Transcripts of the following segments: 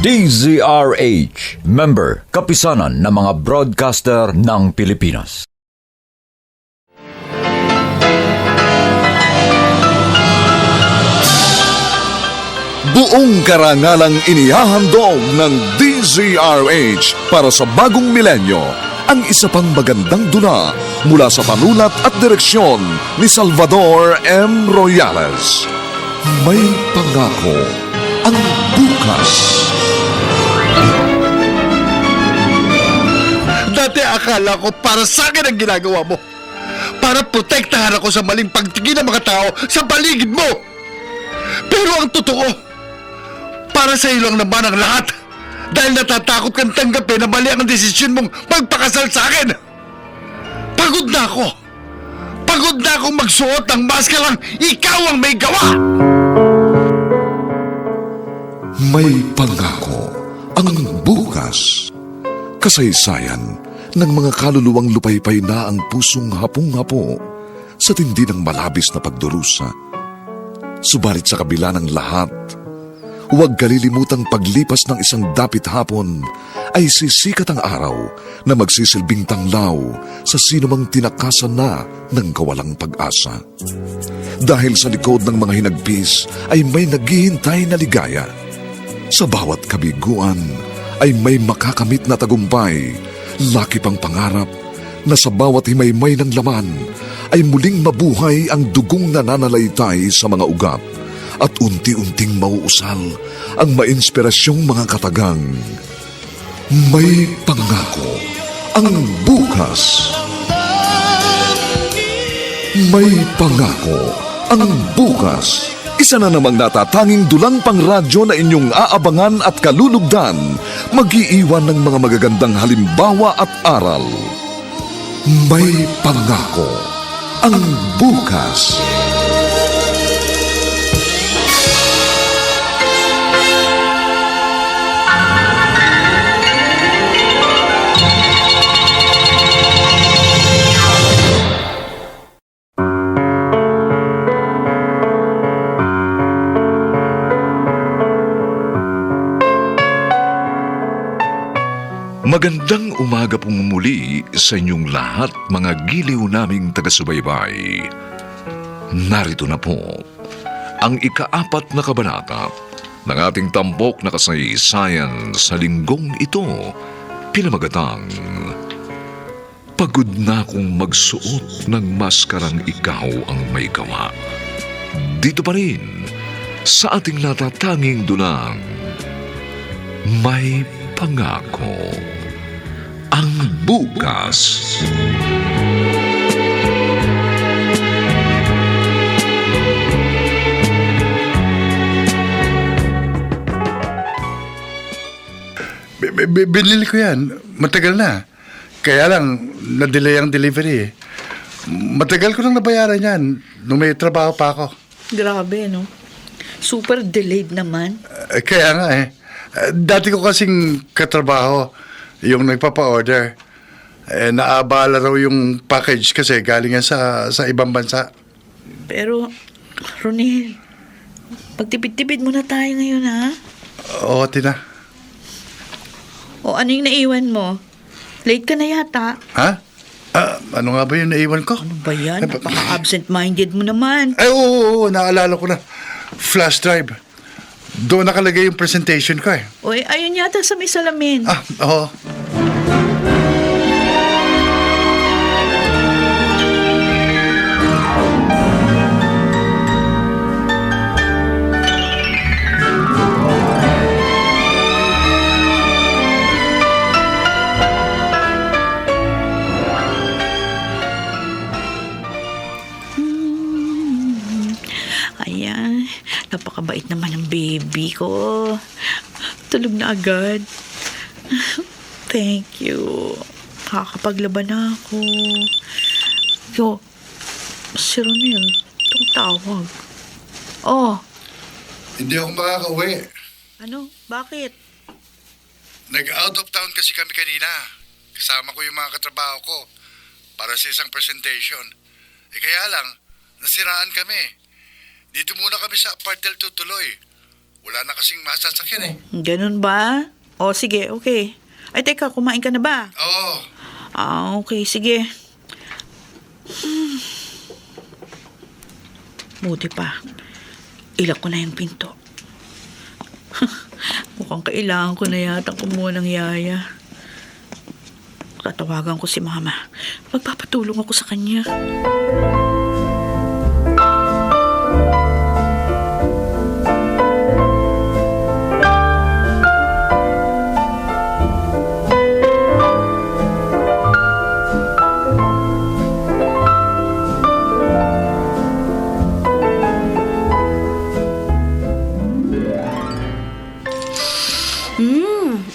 DZRH, member, kapisanan ng mga broadcaster ng Pilipinas. Buong karangalang inihahandog ng DZRH para sa bagong milenyo ang isa pang magandang dula mula sa panulat at direksyon ni Salvador M. Royales. May pangako ang bukas. Dati akala ko para sa akin ang ginagawa mo. Para protektahan ako sa maling pagtingin ng mga tao sa paligid mo. Pero ang totoo, para sa iyo lang naman ang lahat. Dahil natatakot kang tanggapin na mali ang desisyon mong magpakasal sa akin. Pagod na ako. Pagod na akong magsuot ng maskarang ikaw ang may gawa. May pangako ang bukas. Kasaysayan ng mga kaluluwang lupaypay na ang pusong hapong-hapo sa tindi ng malabis na pagdurusa. Subalit sa kabila ng lahat, huwag kalilimutang paglipas ng isang dapit hapon ay sisikat ang araw na magsisilbing tanglaw sa sinumang tinakasan na ng kawalang pag-asa. Dahil sa likod ng mga hinagpis ay may naghihintay na ligaya. Sa bawat kabiguan ay may makakamit na tagumpay, laki pang pangarap na sa bawat himaymay ng laman ay muling mabuhay ang dugong nananalaytay sa mga ugat at unti-unting mauusal ang mainspirasyong mga katagang. May pangako ang bukas. May pangako ang bukas. Isa na namang natatanging dulang pangradyo na inyong aabangan at kalulugdan, mag-iiwan ng mga magagandang halimbawa at aral. May pangako ang bukas. Magandang umaga pong muli sa inyong lahat, mga giliw naming taga-subaybay. Narito na po ang ika-4 na kabanata ng ating tampok na kasaysayan sa linggong ito, pinamagatang Pagod na akong magsuot ng maskarang ikaw ang may gawa. Dito pa rin sa ating natatanging dulang May Pangako ang bukas. Binili ko yan. Matagal na. Kaya lang, na-delay ang delivery. Matagal ko nang nabayaran yan nung may trabaho pa ako. Grabe, no? Super delayed naman. Kaya nga dati ko kasing katrabaho yung nagpapa-order. Naabala raw yung package kasi galing yan sa ibang bansa. Pero, Ronel, magtipid-tipid muna tayo ngayon, ha? Oo, Tina. O ano yung naiwan mo? Late ka na yata. Ha? Ano nga ba yung naiwan ko? Ano ba yan? Napaka-absent-minded mo naman. Ay, oo, naalala ko na. Flash drive. Doon nakalagay yung presentation ko Uy, ayun yata sa may salamin. Oo. Ayan, napakabait naman ng baby ko. Tulog na agad. Thank you. Nakakapaglaban na ako. Yo, si Ronel, itong tawag. Oh, Hindi ako makakauwi. ano? Bakit? Nag-out of town kasi kami kanina. Kasama ko yung mga katrabaho ko para sa isang presentation. Kaya lang, nasiraan kami. Dito muna kami sa apartel tutuloy. Wala na kasing masasakyan eh. Ganun ba? O sige, okay. Ay, teka, kumain ka na ba? Oo. Okay, sige. Buti pa. Ilak ko na yung pinto. Mukhang kailangan ko na yata kumuha ng yaya. Tatawagan ko si mama. Magpapatulong ako sa kanya.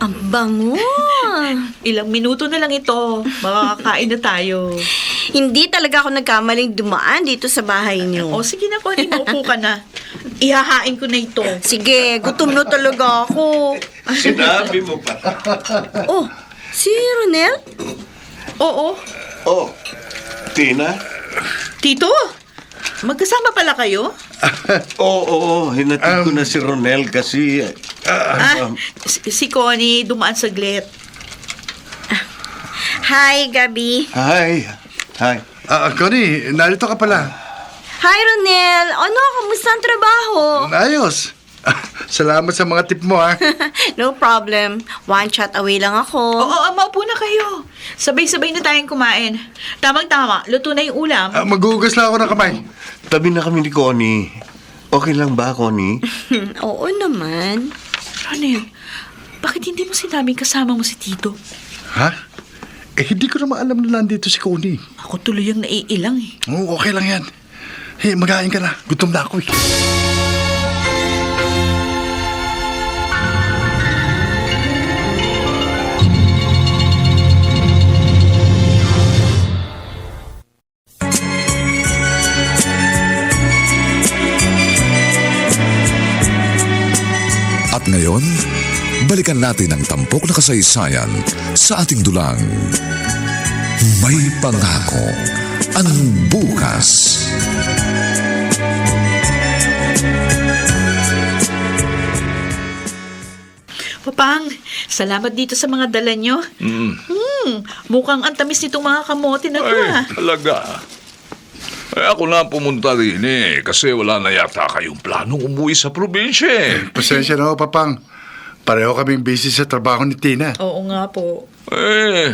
Ang bango. Ilang minuto na lang ito. Makakakain na tayo. Hindi talaga ako nagkamaling dumaan dito sa bahay niyo. O sige na, Connie, maupo ka na. Ihahain ko na ito. Sige, gutom na talaga ako. Sinabi mo pa. Oh, si Ronel? Oo. Oh, Tina? Tito, magkasama pala kayo? Oo, hinatid ko na si Ronel kasi... Si Connie, dumaan saglit. Hi, Gabi. Hi. Connie, narito ka pala. Hi, Ronel. Ano, kamusta ang trabaho? Ayos. Salamat sa mga tip mo, ha? No problem. One shot away lang ako. Oo, maupo na kayo. Sabay-sabay na tayong kumain. Tamang-tama, luto na yung ulam. Maghugas lang ako ng kamay. Tabi na kami ni Connie. Okay lang ba, Connie? Oo naman. Ronel, bakit hindi mo sinabing kasama mo si Tito? Ha? Hindi ko naman alam na nandito si Connie. Ako tuloy ang naiilang eh. Oo, okay lang yan. Hey, magain ka na. Gutom na ako eh. At ngayon, balikan natin ang tampok na kasaysayan sa ating dulang. May pangako ang bukas. Papang, salamat dito sa mga dala nyo. Mukhang ang tamis nitong mga kamote na to ah. Talaga. Eh, ako na pumunta rin kasi wala na yata kayong planong umuwi sa probinsya eh. Pasensya na ako, Papang. Pareho kaming busy sa trabaho ni Tina. Oo nga po. Eh,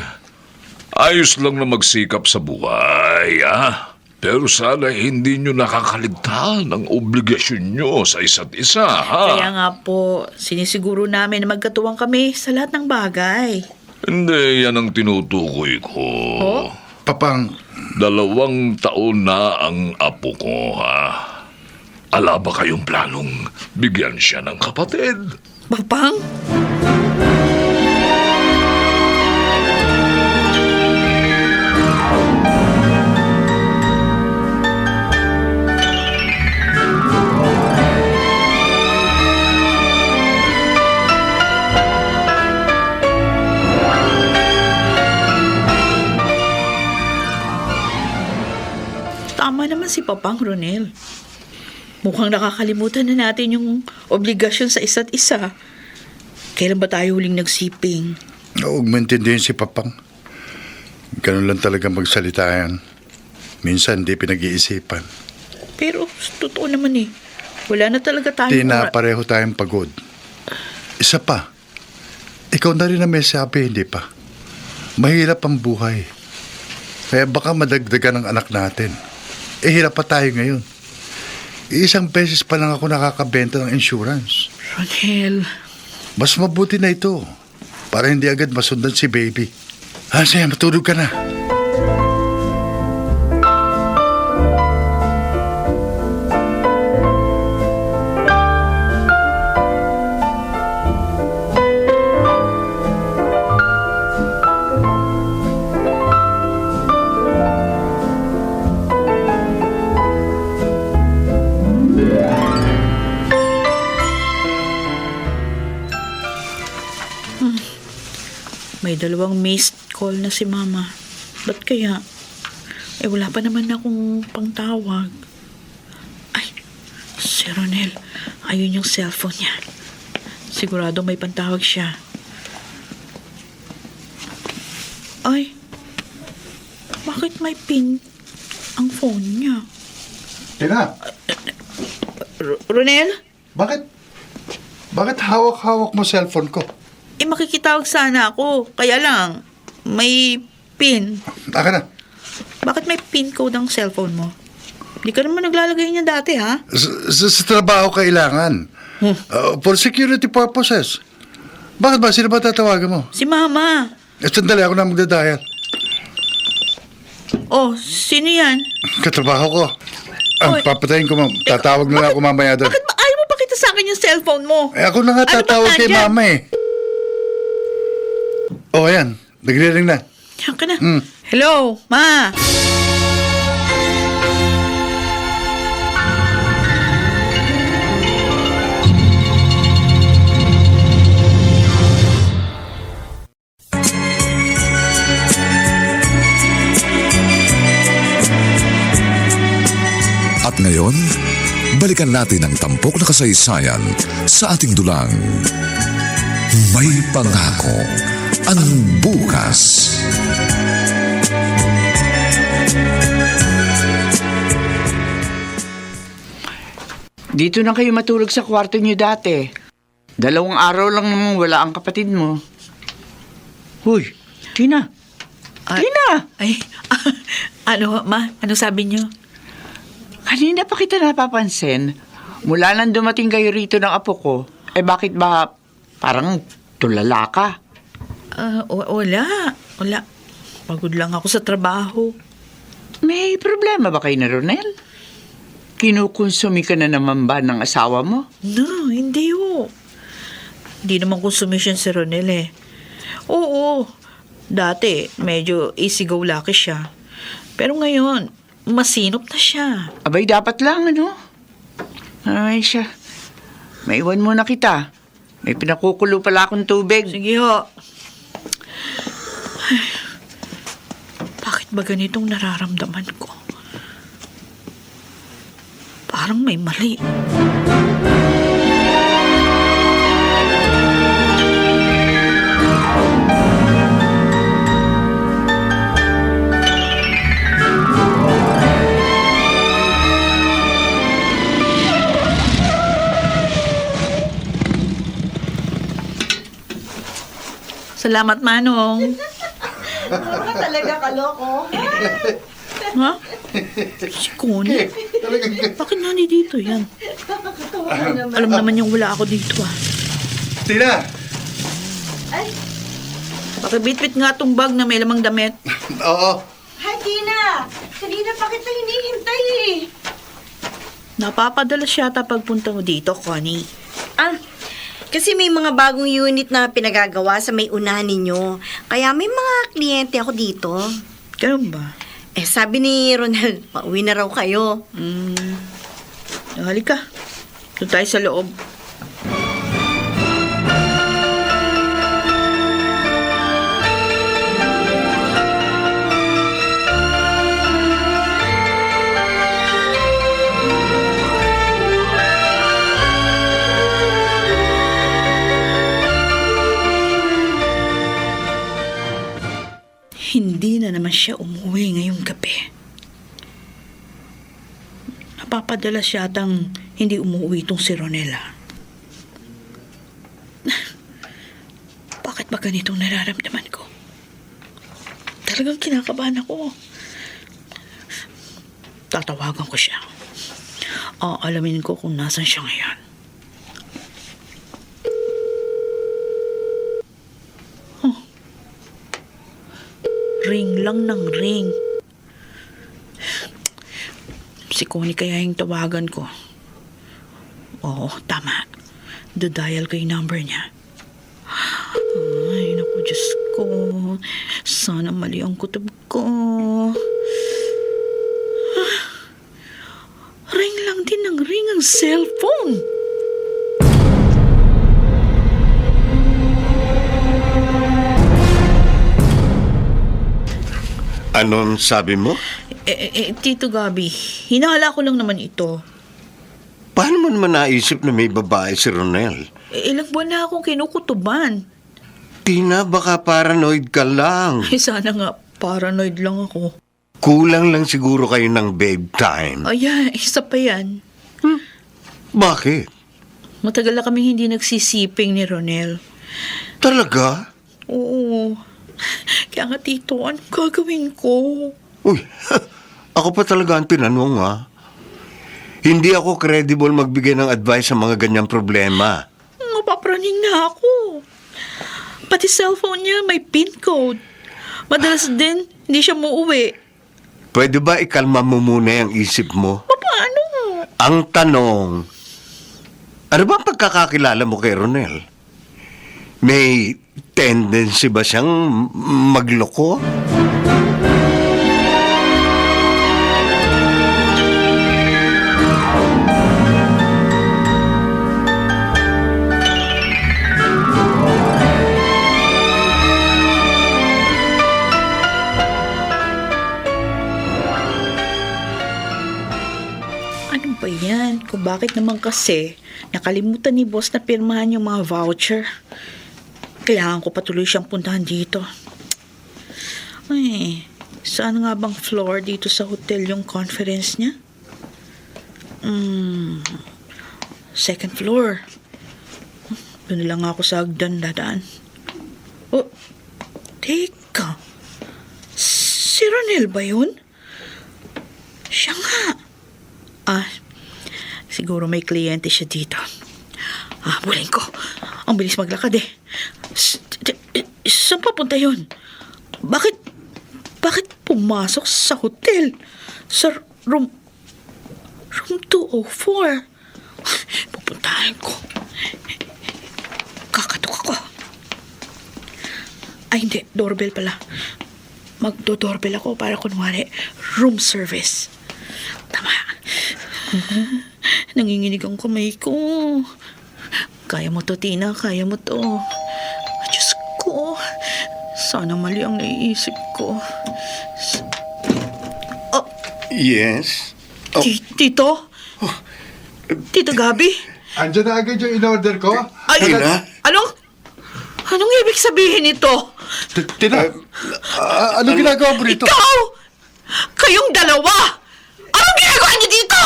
ayos lang na magsikap sa buhay, ah. Pero sana hindi nyo nakakaligtaan ang obligasyon nyo sa isa't isa, ha? Kaya nga po, sinisiguro namin na magkatuwang kami sa lahat ng bagay. Hindi, yan ang tinutukoy ko. Oh? Papang, 2 taon na ang apo ko, ha? Ala ba kayong planong bigyan siya ng kapatid? Papang? Tama naman si Papang Ronel. Mukhang nakakalimutan na natin yung obligasyon sa isa't isa. Kailan ba tayo huling nagsiping? huwag maintindihin si Papang. Ganun lang talaga magsalita yan. Minsan di pinag-iisipan. Pero totoo naman eh. Wala na talaga tayo. Tina, pareho tayong pagod. Isa pa, ikaw na rin na may sabi, hindi pa. Mahirap ang buhay. Kaya baka madagdagan ang anak natin. Hirap pa tayo ngayon. Isang beses pa lang ako nakakabenta ng insurance. Ronel. Mas mabuti na ito para hindi agad masundan si baby. Sige, matulog ka na. May 2 missed call na si Mama. Ba't kaya? Wala pa naman akong pangtawag. Ay, si Ronel. Ayun yung cellphone niya. Sigurado may pantawag siya. Ay, bakit may pin ang phone niya? Tina, Ronel? bakit? Bakit hawak-hawak mo cellphone ko? Makikitawag sana ako. Kaya lang, may pin. Akin na. Bakit may pin code ang cellphone mo? Di ka naman naglalagay niya dati, ha? Sa trabaho kailangan. For security purposes. Bakit ba? Sino ba tatawagan mo? Si Mama. Sandali, ako na magdadial. Oh, sino yan? Katrabaho ko. Oy. Papatayin ko, ma'am. Tatawag na lang ako mamaya doon. Bakit ba ayaw mo pakita sa akin yung cellphone mo? Ako na nga Ano ba tatawag kay nandyan? mama eh. Oh, ayan. Nagre-ring na. Diyan ka na. Hello, Ma. At ngayon, balikan natin ang tampok na kasaysayan sa ating dulang. May pangako ang bukas. Dito na kayo matulog sa kwarto niyo dati. 2 araw lang namang wala ang kapatid mo. Huy, Tina. Tina! Ay, ano, Ma? Ano sabi niyo? Kanina pa kita napapansin. Mula nang dumating kayo rito ng apo ko, bakit ba parang tulala ka? Wala. Wala. Pagod lang ako sa trabaho. May problema ba kayo na Ronel? Kinukonsumi ka na naman ba ng asawa mo? No, hindi ho. Hindi naman consumption si Ronel eh. Oo, dati medyo easy-go-lucky siya. Pero ngayon, masinop na siya. Abay, dapat lang, ano? Ay, siya. Maiwan muna kita. May pinakukulo pala akong tubig. Sige ho. Ay, bakit ba ganitong nararamdaman ko? Parang may mali. Salamat, Manong. Talaga kaloko. Ha? Si Connie? Bakit nandito yan? Alam naman yung wala ako dito, ah. Tina! Pakibitbit nga tong bag na may lamang damit. Oo. Hi, Tina! Kanina pa kita hinihintay eh. Napapadalas yata pagpunta mo dito, Connie. Kasi may mga bagong unit na pinagagawa sa may unahan ninyo. Kaya may mga kliyente ako dito. Ganun ba? Sabi ni Ronald, pauwi na raw kayo. Halika. Doon tayo sa loob. Hindi na naman siya umuwi ngayong gabi. Napapadalas yatang hindi umuwi itong si Ronela. Bakit ba ganitong nararamdaman ko? Talagang kinakabahan ako. Tatawagan ko siya. Alamin ko kung nasan siya ngayon. Ring lang ng ring. Si Connie kaya yung tawagan ko. Oo, tama. Dadial ko yung number niya. Ay, naku, Diyos ko. Sana mali ang kutob ko. Ring lang din ng ring ang cellphone. Anong sabi mo? Tito Gabi, hinala ko lang naman ito. Paano mo naman naisip na may babae si Ronel? Ilang buwan na akong kinukutuban. Tina, baka paranoid ka lang. Ay, sana nga, paranoid lang ako. Kulang lang siguro kayo ng babe time. Ay, isa pa yan. Bakit? Matagal na kami hindi nagsisiping ni Ronel. Talaga? Oo. Kaya nga, Tito, anong gagawin ko? Uy, ako pa talaga ang tinanong, ha? Hindi ako credible magbigay ng advice sa mga ganyang problema. Mapapraning na ako. Pati cellphone niya may PIN code. Madalas din, hindi siya muuwi. Pwede ba ikalma mo muna yung isip mo? Paano? Ang tanong, ano ba ang pagkakakilala mo kay Ronel? May tendency ba siyang magloko? Ano ba yan? Kung bakit naman kasi nakalimutan ni boss na pirmahan yung mga voucher. Kailangan ko patuloy siyang puntahan dito. Ay, saan nga bang floor dito sa hotel yung conference niya? Second floor. Doon lang ako sa hagdan dadaan. Oh, teka. Si Ronel ba yun? Siya nga. Siguro may kliyente siya dito. Bulin ko. Ang bilis maglakad eh. Saan papunta yun? Bakit pumasok sa hotel? Sa room 204? Pupuntahan ko. Kakatok ako. Ay, hindi. Doorbell pala. Magdo-doorbell ako para kunwari room service. Tama. Nanginginig ang kamay ko. Kaya mo to, Tina. Kaya mo to. Diyos ko. Sana mali ang naiisip ko. Yes. Oh, Tito? Tito Gabi? Andiyan na agad yung in-order ko. Tina? Anong ibig sabihin nito? Tina, ano ginagawa mo rito? Ikaw! Kayong dalawa! Anong ginagawa niyo dito?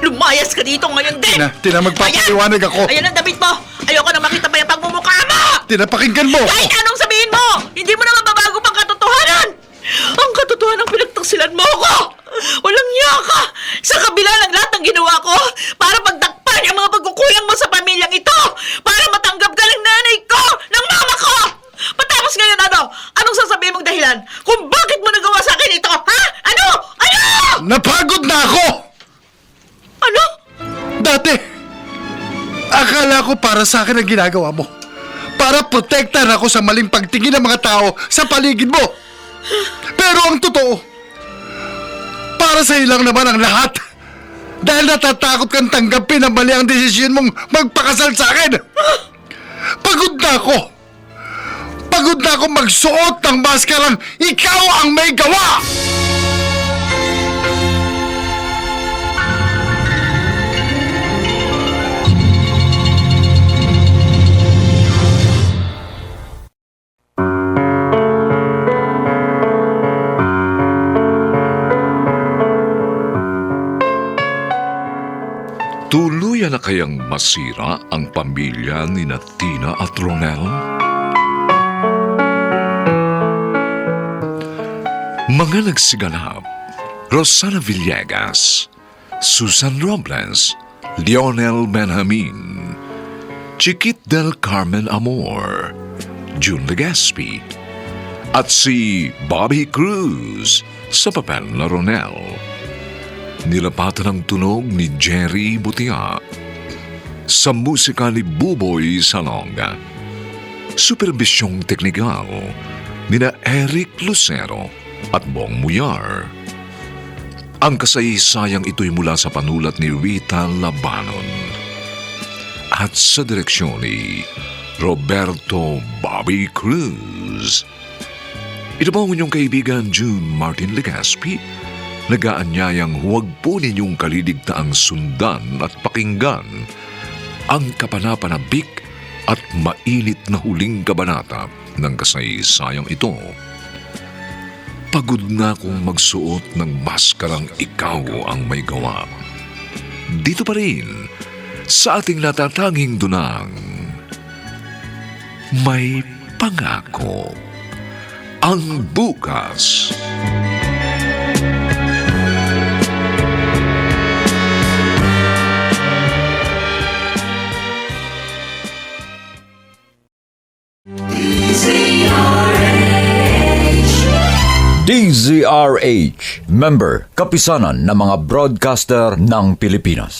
Lumayas ka dito ngayon din! Tina, magpapaliwanag ako. Ayan ang damit mo! Ayoko na makita pa yung pagmumukha mo! Tina, pakinggan mo! Kahit anong sabihin mo! Hindi mo na mababago pang katotohanan! Ang katotohanan pinagtaksilan mo ako! Walang niya ka! Sa kabila ng lahat ng ginawa ko para pagtakpan ang mga pagkukulang mo sa pamilyang ito! Para matanggap ka ng nanay ko! Ng mama ko! Patapos ngayon ano? Anong sasabihin mong dahilan? Kung bakit mo nagawa sa akin ito? Ha? Ano? Ano? Napagod na ako! Ano? Dati, akala ko para sa akin ang ginagawa mo. Para protektahan ako sa maling pagtingin ng mga tao sa paligid mo. Pero ang totoo, para sa ilang naman ang lahat. Dahil natatakot kang tanggapin ang mali ang desisyon mong magpakasal sa akin. Pagod na ako. Pagod na ako magsuot ng maskarang ikaw ang may gawa. Tuluyan na kayang masira ang pamilya ni Tina at Ronel? Mga nagsiganap: Rosana Villegas, Susan Robles, Lionel Benjamin, Chiquit del Carmen Amor, June Legaspi, at si Bobby Cruz sa papel na Ronel. Nilapatan ang tunog ni Jerry Butia. Sa musika ni Buboy Salonga. Superbisyong teknikal nina Eric Lucero at Bong Muyar. Ang kasaysayang ito'y mula sa panulat ni Rita Labanon at sa direksyon ni Roberto Bobby Cruz. Ito po ang inyong kaibigan June Martin Legaspi, nagaanyayang huwag po ninyong kaliligtaang sundan at pakinggan ang kapanapanabik at mainit na huling kabanata ng kasaysayang ito. Pagod na akong magsuot ng maskarang ikaw ang may gawa. Dito pa rin, sa ating natatanging dunang, may pangako ang bukas. DZRH, member, kapisanan ng mga broadcaster ng Pilipinas.